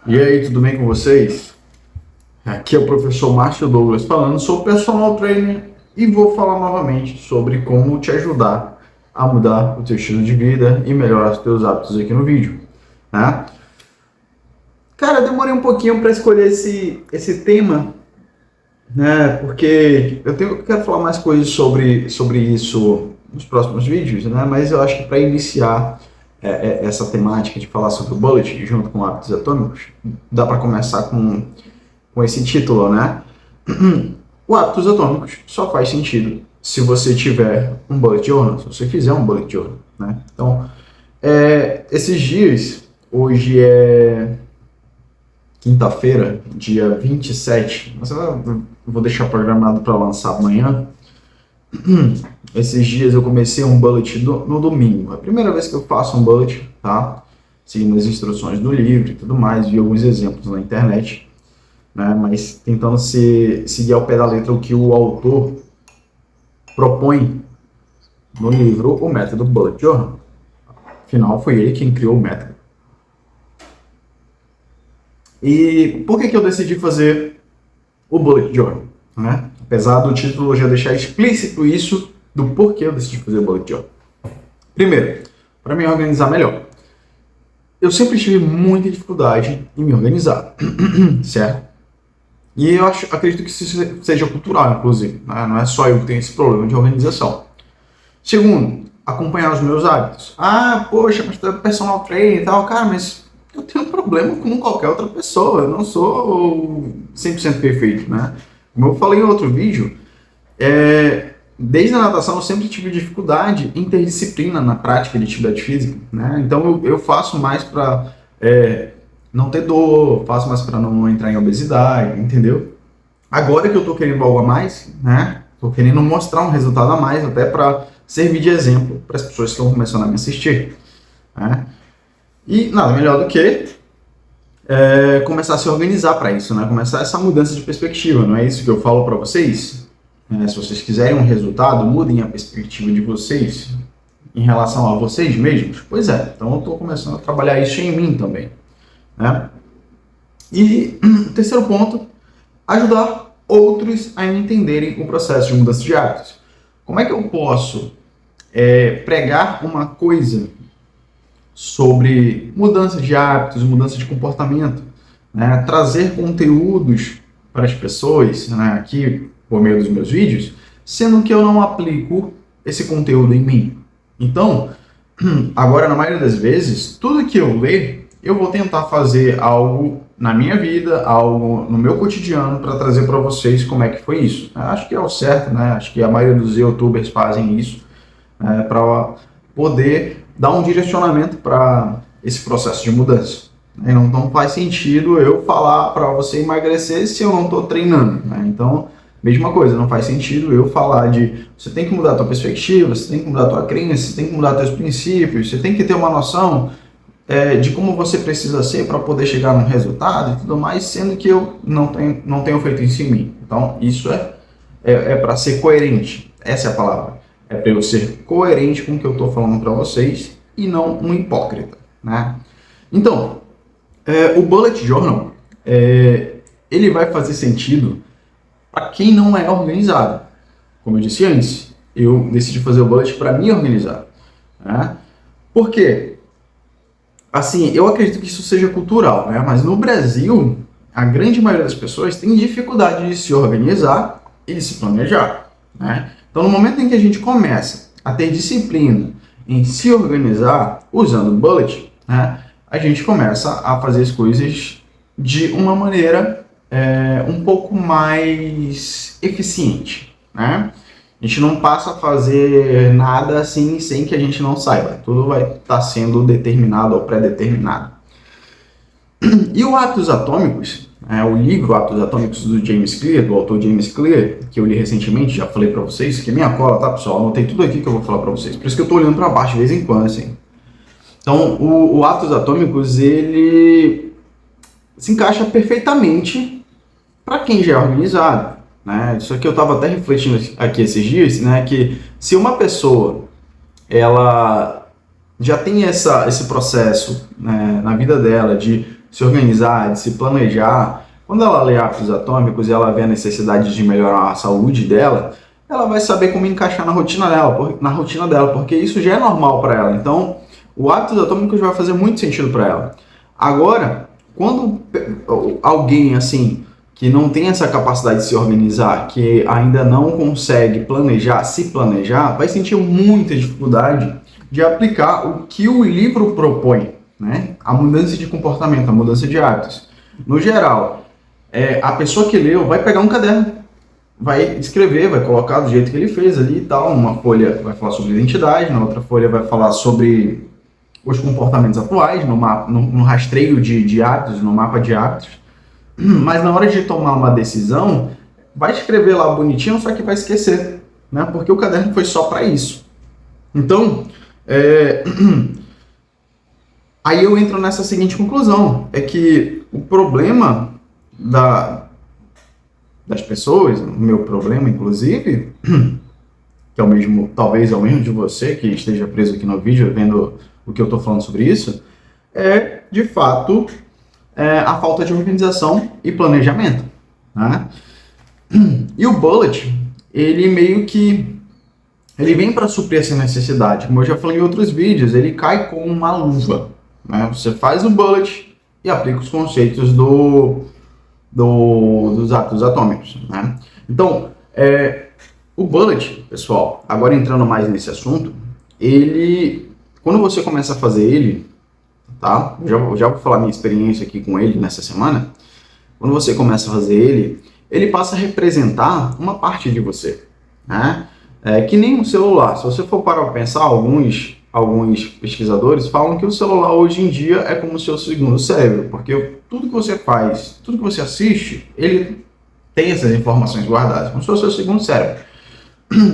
E aí, tudo bem com vocês? Aqui é o professor Márcio Douglas falando, sou personal trainer e vou falar novamente sobre como te ajudar a mudar o teu estilo de vida e melhorar os teus hábitos aqui no vídeo, né? Cara, eu demorei um pouquinho para escolher esse tema, né? Porque eu quero falar mais coisas sobre isso nos próximos vídeos, né? Mas eu acho que para iniciar essa temática de falar sobre o bullet junto com hábitos atômicos, dá para começar com esse título, né? O hábitos atômicos só faz sentido se você tiver um bullet journal, se você fizer um bullet journal, né? Então, esses dias, hoje é quinta-feira, dia 27, mas eu vou deixar programado para lançar amanhã. Esses dias eu comecei um bullet no domingo. É a primeira vez que eu faço um bullet, tá? Seguindo as instruções do livro e tudo mais, vi alguns exemplos na internet, né? Mas tentando seguir ao pé da letra o que o autor propõe no livro, o método Bullet Journal. Afinal, foi ele quem criou o método. E por que eu decidi fazer o Bullet Journal, né? Apesar do título já deixar explícito isso, do porquê eu decidi fazer o Bullet Journal. Primeiro, para me organizar melhor. Eu sempre tive muita dificuldade em me organizar, certo? E eu acredito que isso seja cultural, inclusive, né? Não é só eu que tenho esse problema de organização. Segundo, acompanhar os meus hábitos. Ah, poxa, mas tu é personal trainer e tal. Cara, mas eu tenho um problema como qualquer outra pessoa. Eu não sou 100% perfeito, né? Como eu falei em outro vídeo, desde a natação eu sempre tive dificuldade em ter disciplina na prática de atividade física, né? Então eu faço mais para não ter dor, faço mais para não entrar em obesidade, entendeu? Agora que eu tô querendo algo a mais, né? Tô querendo mostrar um resultado a mais, até para servir de exemplo para as pessoas que estão começando a me assistir, né? E nada melhor do que começar a se organizar para isso, né? Começar essa mudança de perspectiva, não é isso que eu falo para vocês? Se vocês quiserem um resultado, mudem a perspectiva de vocês em relação a vocês mesmos. Pois é, então eu estou começando a trabalhar isso em mim também, né? E o terceiro ponto, ajudar outros a entenderem o processo de mudança de hábitos. Como é que eu posso pregar uma coisa sobre mudança de hábitos, mudança de comportamento, né? Trazer conteúdos para as pessoas, né? Aqui por meio dos meus vídeos, sendo que eu não aplico esse conteúdo em mim. Então, agora na maioria das vezes, tudo que eu ler, eu vou tentar fazer algo na minha vida, algo no meu cotidiano para trazer para vocês como é que foi isso. Acho que é o certo, né? Acho que a maioria dos youtubers fazem isso, para poder dar um direcionamento para esse processo de mudança. Não faz sentido eu falar para você emagrecer se eu não estou treinando, né? Então, mesma coisa, não faz sentido eu falar de você tem que mudar a tua perspectiva, você tem que mudar a tua crença, você tem que mudar teus princípios, você tem que ter uma noção de como você precisa ser para poder chegar num resultado e tudo mais, sendo que eu não tenho feito isso em mim. Então, isso é para ser coerente, essa é a palavra. É para eu ser coerente com o que eu estou falando para vocês e não um hipócrita, né? Então, o Bullet Journal, ele vai fazer sentido para quem não é organizado. Como eu disse antes, eu decidi fazer o Bullet para me organizar, né? Por quê? Assim, eu acredito que isso seja cultural, né? Mas no Brasil, a grande maioria das pessoas tem dificuldade de se organizar e de se planejar, né? Então, no momento em que a gente começa a ter disciplina em se organizar usando o Bullet, né, a gente começa a fazer as coisas de uma maneira um pouco mais eficiente, né? A gente não passa a fazer nada assim sem que a gente não saiba. Tudo vai estar sendo determinado ou pré-determinado. E o Hábitos Atômicos, o livro Hábitos Atômicos do James Clear, do autor James Clear, que eu li recentemente, já falei para vocês, que é minha cola, tá, pessoal? Anotei tudo aqui que eu vou falar para vocês. Por isso que eu estou olhando para baixo de vez em quando, assim. Então, o Hábitos Atômicos, ele se encaixa perfeitamente para quem já é organizado, né? Isso aqui eu estava até refletindo aqui esses dias, né? Que se uma pessoa ela já tem esse processo, né, na vida dela de se organizar, de se planejar, quando ela lê Hábitos Atômicos e ela vê a necessidade de melhorar a saúde dela, ela vai saber como encaixar na rotina dela, porque isso já é normal para ela. Então, o Hábitos Atômicos vai fazer muito sentido para ela. Agora, quando alguém assim que não tem essa capacidade de se organizar, que ainda não consegue se planejar, vai sentir muita dificuldade de aplicar o que o livro propõe, né? A mudança de comportamento, a mudança de hábitos. No geral, a pessoa que leu vai pegar um caderno, vai escrever, vai colocar do jeito que ele fez ali e tal. Numa folha vai falar sobre identidade, na outra folha vai falar sobre os comportamentos atuais, no rastreio de hábitos, no mapa de hábitos. Mas na hora de tomar uma decisão, vai escrever lá bonitinho, só que vai esquecer, né? Porque o caderno foi só para isso. Então, aí eu entro nessa seguinte conclusão, é que o problema das pessoas, o meu problema, inclusive, que é o mesmo, talvez é o mesmo de você, que esteja preso aqui no vídeo, vendo o que eu estou falando sobre isso, é, de fato, a falta de organização e planejamento, né? E o Bullet, ele meio que, ele vem para suprir essa necessidade. Como eu já falei em outros vídeos, ele cai como uma luva, né? Você faz o Bullet e aplica os conceitos dos hábitos atômicos, né? Então, o Bullet, pessoal, agora entrando mais nesse assunto, quando você começa a fazer ele, tá? Já vou falar minha experiência aqui com ele nessa semana. Quando você começa a fazer ele passa a representar uma parte de você, né? Que nem um celular. Se você for parar para pensar, alguns pesquisadores falam que o celular hoje em dia é como o seu segundo cérebro, porque tudo que você faz, tudo que você assiste, ele tem essas informações guardadas, como se fosse o seu segundo cérebro.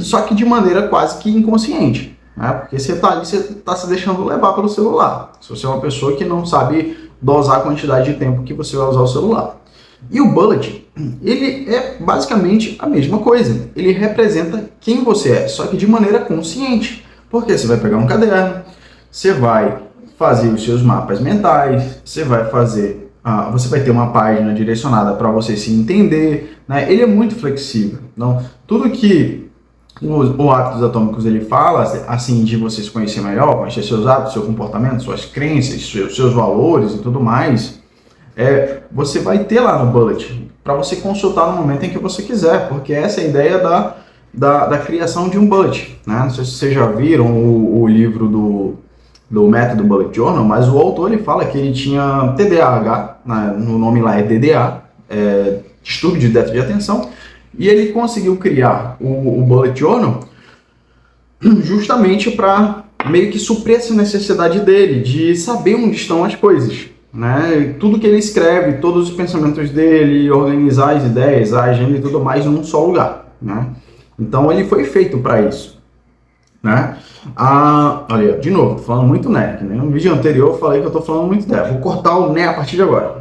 Só que de maneira quase que inconsciente, né? Porque você está ali, você está se deixando levar pelo celular. Se você é uma pessoa que não sabe dosar a quantidade de tempo que você vai usar o celular. E o Bullet, ele é basicamente a mesma coisa. Ele representa quem você é, só que de maneira consciente. Porque você vai pegar um caderno, você vai fazer os seus mapas mentais, você vai ter uma página direcionada para você se entender, né? Ele é muito flexível. Então, tudo que o Hábitos Atômicos ele fala, assim, de você se conhecer melhor, conhecer seus hábitos, seu comportamento, suas crenças, seus valores e tudo mais, você vai ter lá no Bullet, para você consultar no momento em que você quiser, porque essa é a ideia da criação de um Bullet, né? Não sei se vocês já viram o livro do método Bullet Journal, mas o autor ele fala que ele tinha TDAH, né? No nome lá é DDA, distúrbio de déficit de atenção, e ele conseguiu criar o Bullet Journal justamente para meio que suprir essa necessidade dele de saber onde estão as coisas, né? Tudo que ele escreve, todos os pensamentos dele, organizar as ideias, a agenda e tudo mais num só lugar, né? Então ele foi feito para isso, né? Olha, de novo, tô falando muito né, que no vídeo anterior eu falei que eu tô falando muito né. Vou cortar o né a partir de agora.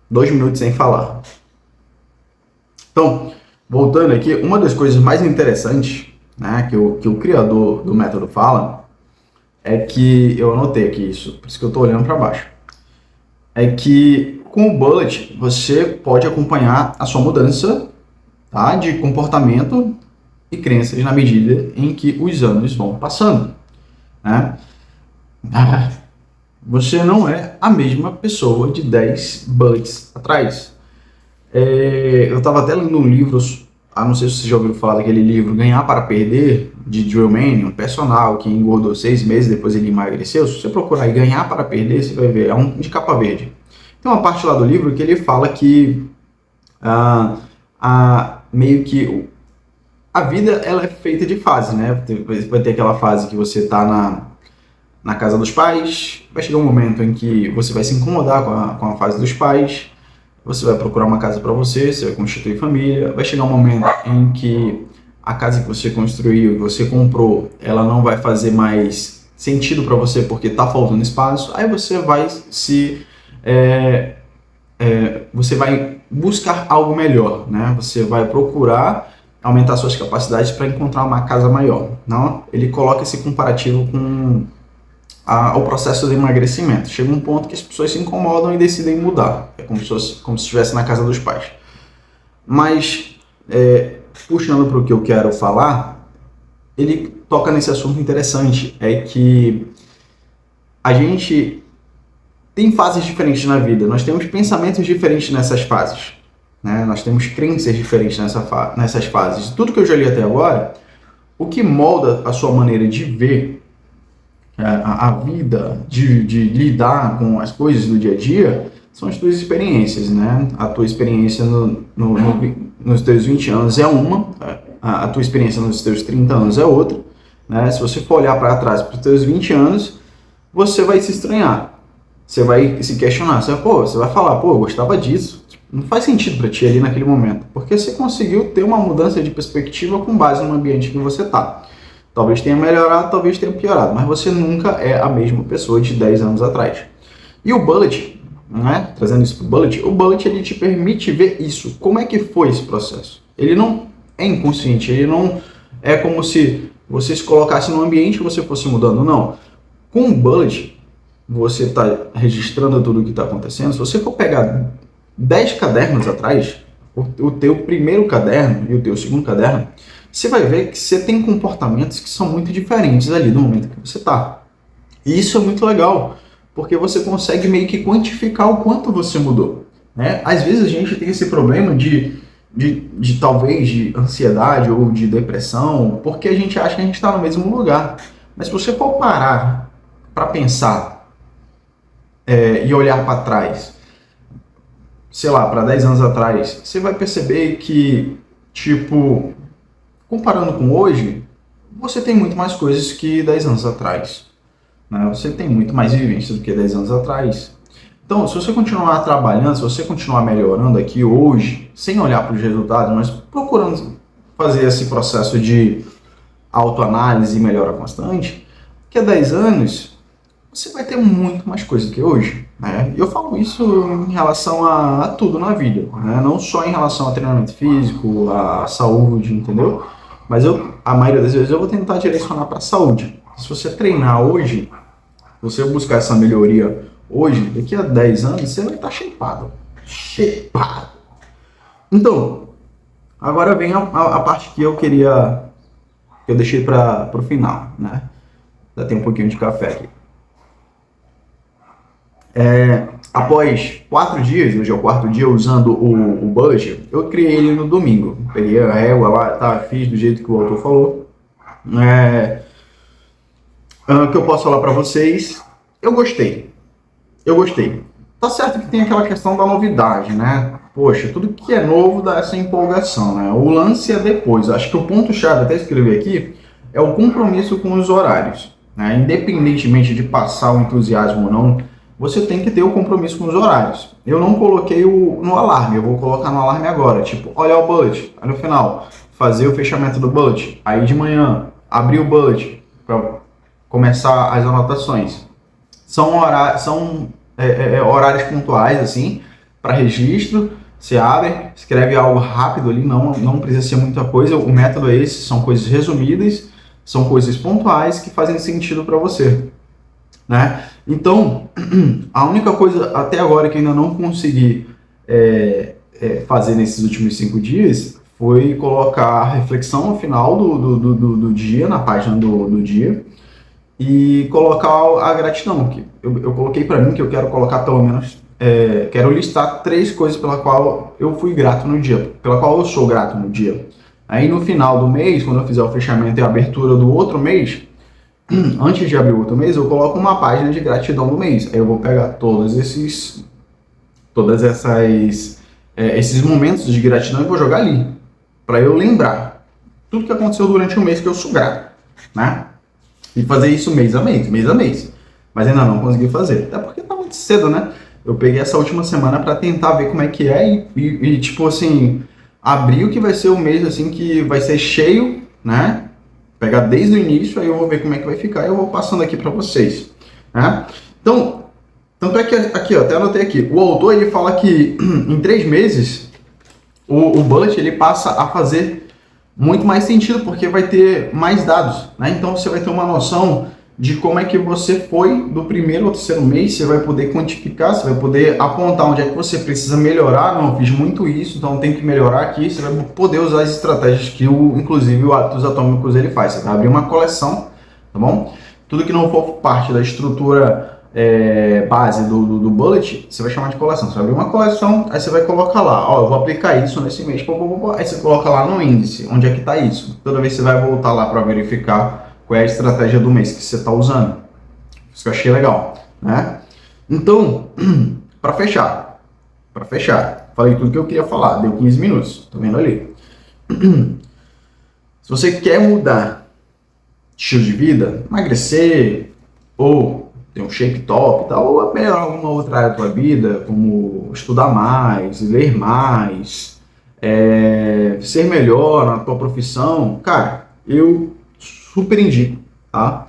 2 minutos sem falar. Então, voltando aqui, uma das coisas mais interessantes, né, que o criador do método fala, é que, eu anotei aqui isso, por isso que eu estou olhando para baixo, é que com o Bullet você pode acompanhar a sua mudança, tá, de comportamento e crenças na medida em que os anos vão passando, né? Você não é a mesma pessoa de 10 bullets atrás. Eu estava até lendo um livro, não sei se você já ouviu falar daquele livro, Ganhar para Perder, de Drew Manning, um personal que engordou 6 meses, depois ele emagreceu. Se você procurar aí Ganhar para Perder, você vai ver, é um de capa verde. Tem uma parte lá do livro que ele fala que meio que a vida ela é feita de fases, né? Vai ter aquela fase que você está na casa dos pais, vai chegar um momento em que você vai se incomodar com a fase dos pais, você vai procurar uma casa para você vai constituir família, vai chegar um momento em que a casa que você construiu, que você comprou, ela não vai fazer mais sentido para você porque está faltando espaço, aí você vai você vai buscar algo melhor, né? Você vai procurar aumentar suas capacidades para encontrar uma casa maior. Não? Ele coloca esse comparativo ao processo de emagrecimento. Chega um ponto que as pessoas se incomodam e decidem mudar. É como se estivesse na casa dos pais. Mas, puxando para o que eu quero falar, ele toca nesse assunto interessante, é que a gente tem fases diferentes na vida, nós temos pensamentos diferentes nessas fases, né? Nós temos crenças diferentes nessas fases. Tudo que eu já li até agora, o que molda a sua maneira de ver a vida, de lidar com as coisas do dia a dia, são as tuas experiências, né? A tua experiência nos teus 20 anos é uma, a tua experiência nos teus 30 anos é outra, né? Se você for olhar para trás, para os teus 20 anos, você vai se estranhar, você vai se questionar, você vai falar, eu gostava disso, não faz sentido para ti ali naquele momento, porque você conseguiu ter uma mudança de perspectiva com base no ambiente que você está. Talvez tenha melhorado, talvez tenha piorado, mas você nunca é a mesma pessoa de 10 anos atrás. E o Bullet, né, trazendo isso para o Bullet ele te permite ver isso. Como é que foi esse processo? Ele não é inconsciente, ele não é como se você se colocasse num ambiente e você fosse mudando, não. Com o Bullet, você está registrando tudo o que está acontecendo. Se você for pegar 10 cadernos atrás, o teu primeiro caderno e o teu segundo caderno, você vai ver que você tem comportamentos que são muito diferentes ali do momento que você está. E isso é muito legal, porque você consegue meio que quantificar o quanto você mudou, né? Às vezes a gente tem esse problema talvez de ansiedade ou de depressão, porque a gente acha que a gente está no mesmo lugar. Mas se você for parar para pensar e olhar para trás, sei lá, para 10 anos atrás, você vai perceber que, comparando com hoje, você tem muito mais coisas que 10 anos atrás, né? Você tem muito mais vivência do que 10 anos atrás. Então, se você continuar trabalhando, se você continuar melhorando aqui hoje, sem olhar para os resultados, mas procurando fazer esse processo de autoanálise e melhora constante, daqui a 10 anos, você vai ter muito mais coisa do que hoje, né? E eu falo isso em relação a tudo na vida, né? Não só em relação a treinamento físico, a saúde, entendeu? Mas a maioria das vezes eu vou tentar direcionar para a saúde. Se você treinar hoje, você buscar essa melhoria hoje, daqui a 10 anos, você vai estar shapeado. Shapeado. Então, agora vem a parte que eu deixei para o final, né? Ainda tem um pouquinho de café aqui. Após 4 dias, hoje é o 4º dia usando o Bullet, eu criei ele no domingo. Peguei a régua lá, fiz do jeito que o autor falou. O que eu posso falar para vocês, eu gostei. Tá certo que tem aquela questão da novidade, né? Poxa, tudo que é novo dá essa empolgação, né? O lance é depois. Acho que o ponto-chave, até escrever aqui, é o compromisso com os horários, né? Independentemente de passar o entusiasmo ou não, você tem que ter o compromisso com os horários. Eu não coloquei no alarme, eu vou colocar no alarme agora. Olhar o Bullet, aí no final, fazer o fechamento do Bullet. Aí de manhã, abrir o Bullet para começar as anotações. São horários pontuais, assim, para registro. Você abre, escreve algo rápido ali, não precisa ser muita coisa. O método é esse, são coisas resumidas, são coisas pontuais que fazem sentido para você, né? Então, a única coisa até agora que eu ainda não consegui fazer nesses últimos 5 dias foi colocar a reflexão no final do dia, na página do dia, e colocar a gratidão. Que eu coloquei para mim que eu quero colocar pelo menos, quero listar 3 coisas pela qual eu fui grato no dia, pela qual eu sou grato no dia. Aí no final do mês, quando eu fizer o fechamento e a abertura do outro mês, antes de abrir o outro mês, eu coloco uma página de gratidão do mês. Aí eu vou pegar todos esses momentos de gratidão e vou jogar ali, para eu lembrar tudo que aconteceu durante o mês que eu sou grato, né? E fazer isso mês a mês. Mas ainda não consegui fazer, até porque tá muito cedo, né? Eu peguei essa última semana para tentar ver como é que é e abril que vai ser o mês assim que vai ser cheio, né? Pegar desde o início, aí eu vou ver como é que vai ficar e eu vou passando aqui para vocês, né? Então, tanto é que aqui, ó, até anotei aqui, o autor ele fala que em 3 meses o Bullet ele passa a fazer muito mais sentido, porque vai ter mais dados, né? Então você vai ter uma noção de como é que você foi do primeiro ao terceiro mês. Você vai poder quantificar, você vai poder apontar onde é que você precisa melhorar. Não, eu fiz muito isso, então tem que melhorar aqui. Você vai poder usar as estratégias que, inclusive, o Hábitos Atômicos ele faz. Você vai abrir uma coleção, tá bom? Tudo que não for parte da estrutura base do bullet, você vai chamar de coleção. Você vai abrir uma coleção, aí você vai colocar lá, ó, eu vou aplicar isso nesse mês, aí você coloca lá no índice, onde é que está isso. Toda vez você vai voltar lá para verificar qual é a estratégia do mês que você está usando. Isso que eu achei legal, né? Então, para fechar, falei tudo que eu queria falar, deu 15 minutos, tô vendo ali. Se você quer mudar estilo de vida, emagrecer, ou ter um shape top, tal, ou melhorar alguma outra área da tua vida, como estudar mais, ler mais, ser melhor na tua profissão, cara, eu super indico, tá?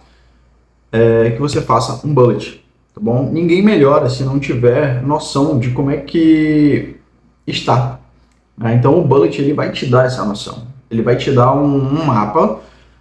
Que você faça um bullet, tá bom? Ninguém melhora se não tiver noção de como é que está, né? Então o bullet ele vai te dar essa noção, ele vai te dar um mapa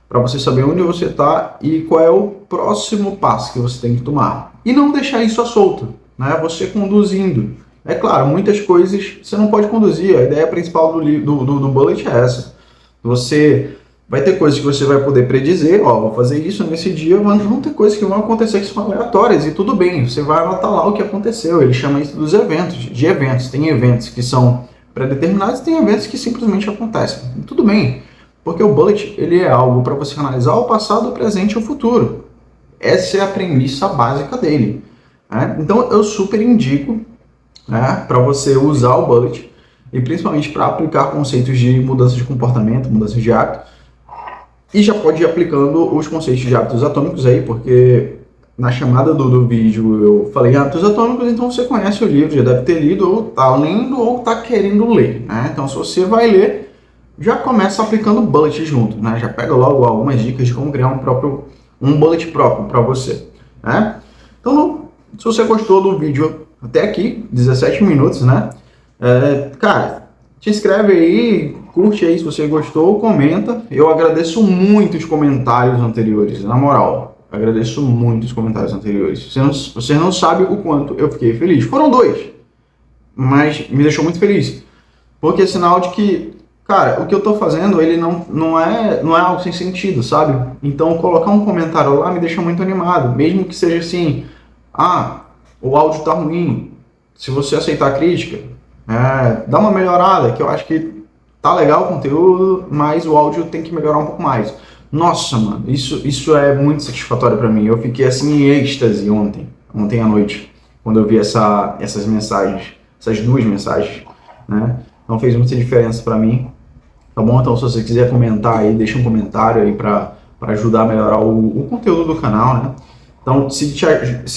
para você saber onde você está e qual é o próximo passo que você tem que tomar. E não deixar isso à solta, né? Você conduzindo. É claro, muitas coisas você não pode conduzir. A ideia principal do bullet é essa. Você vai ter coisas que você vai poder predizer, ó, vou fazer isso nesse dia, mas vão ter coisas que vão acontecer que são aleatórias, e tudo bem, você vai anotar lá o que aconteceu. Ele chama isso dos eventos, de eventos. Tem eventos que são pré-determinados e tem eventos que simplesmente acontecem. E tudo bem. Porque o bullet ele é algo para você analisar o passado, o presente e o futuro. Essa é a premissa básica dele, né? Então eu super indico, né, para você usar o bullet e principalmente para aplicar conceitos de mudança de comportamento, mudança de hábito. E já pode ir aplicando os conceitos de hábitos atômicos aí, porque na chamada do vídeo eu falei hábitos atômicos, então você conhece o livro, já deve ter lido, ou tá lendo, ou tá querendo ler, né? Então se você vai ler, já começa aplicando bullet junto, né? Já pega logo algumas dicas de como criar um bullet próprio para você, né? Então, se você gostou do vídeo até aqui, 17 minutos, né? Cara, te inscreve aí, curte aí se você gostou, comenta. Eu agradeço muito os comentários anteriores, na moral. Agradeço muito os comentários anteriores. Você não sabe o quanto eu fiquei feliz. Foram 2, mas me deixou muito feliz. Porque é sinal de que, cara, o que eu tô fazendo, ele não é algo sem sentido, sabe? Então, colocar um comentário lá me deixa muito animado. Mesmo que seja assim, o áudio tá ruim. Se você aceitar a crítica, dá uma melhorada, que eu acho que tá legal o conteúdo, mas o áudio tem que melhorar um pouco mais. Nossa, mano, isso é muito satisfatório para mim. Eu fiquei assim em êxtase ontem à noite, quando eu vi essas mensagens, essas 2 mensagens, né? Então fez muita diferença para mim, tá bom? Então se você quiser comentar aí, deixa um comentário aí para ajudar a melhorar o conteúdo do canal, né? Então se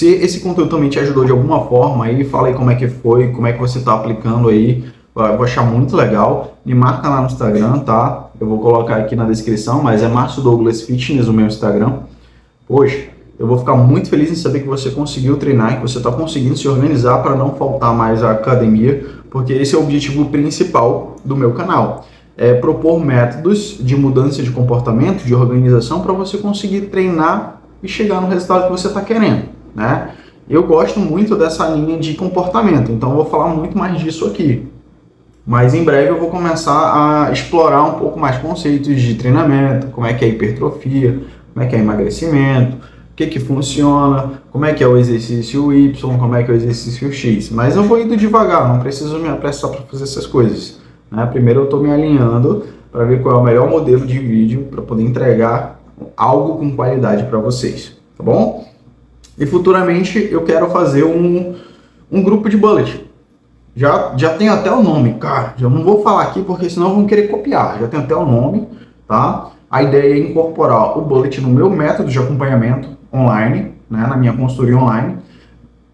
esse conteúdo também te ajudou de alguma forma aí, fala aí como é que foi, como é que você tá aplicando aí. Eu vou achar muito legal. Me marca lá no Instagram, tá? Eu vou colocar aqui na descrição, mas é Márcio Douglas Fitness o meu Instagram. Poxa, eu vou ficar muito feliz em saber que você conseguiu treinar, que você está conseguindo se organizar para não faltar mais à academia, porque esse é o objetivo principal do meu canal. É propor métodos de mudança de comportamento, de organização, para você conseguir treinar e chegar no resultado que você está querendo, né? Eu gosto muito dessa linha de comportamento, então eu vou falar muito mais disso aqui. Mas em breve eu vou começar a explorar um pouco mais conceitos de treinamento, como é que é a hipertrofia, como é que é emagrecimento, o que funciona, como é que é o exercício Y, como é que é o exercício X. Mas eu vou indo devagar, não preciso me apressar para fazer essas coisas, né? Primeiro eu estou me alinhando para ver qual é o melhor modelo de vídeo para poder entregar algo com qualidade para vocês, tá bom? E futuramente eu quero fazer um grupo de bullet. Já tem até o nome, cara. Já não vou falar aqui porque senão vão querer copiar. Já tem até o nome, tá? A ideia é incorporar o bullet no meu método de acompanhamento online, né? Na minha consultoria online.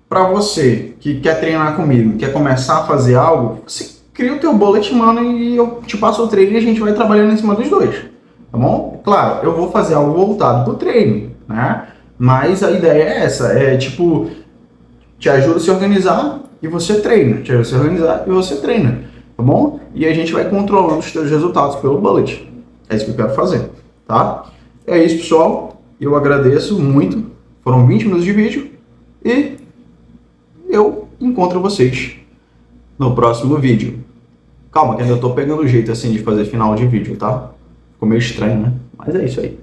Para você que quer treinar comigo, quer começar a fazer algo, você cria o teu bullet, mano, e eu te passo o treino e a gente vai trabalhando em cima dos 2, tá bom? Claro, eu vou fazer algo voltado pro treino, né? Mas a ideia é essa, tipo, te ajuda a se organizar e você treina, te ajuda a se organizar e você treina, tá bom? E a gente vai controlando os teus resultados pelo bullet. É isso que eu quero fazer, tá? É isso, pessoal. Eu agradeço muito. Foram 20 minutos de vídeo e eu encontro vocês no próximo vídeo. Calma, que ainda eu tô pegando o jeito assim de fazer final de vídeo, tá? Ficou meio estranho, né? Mas é isso aí.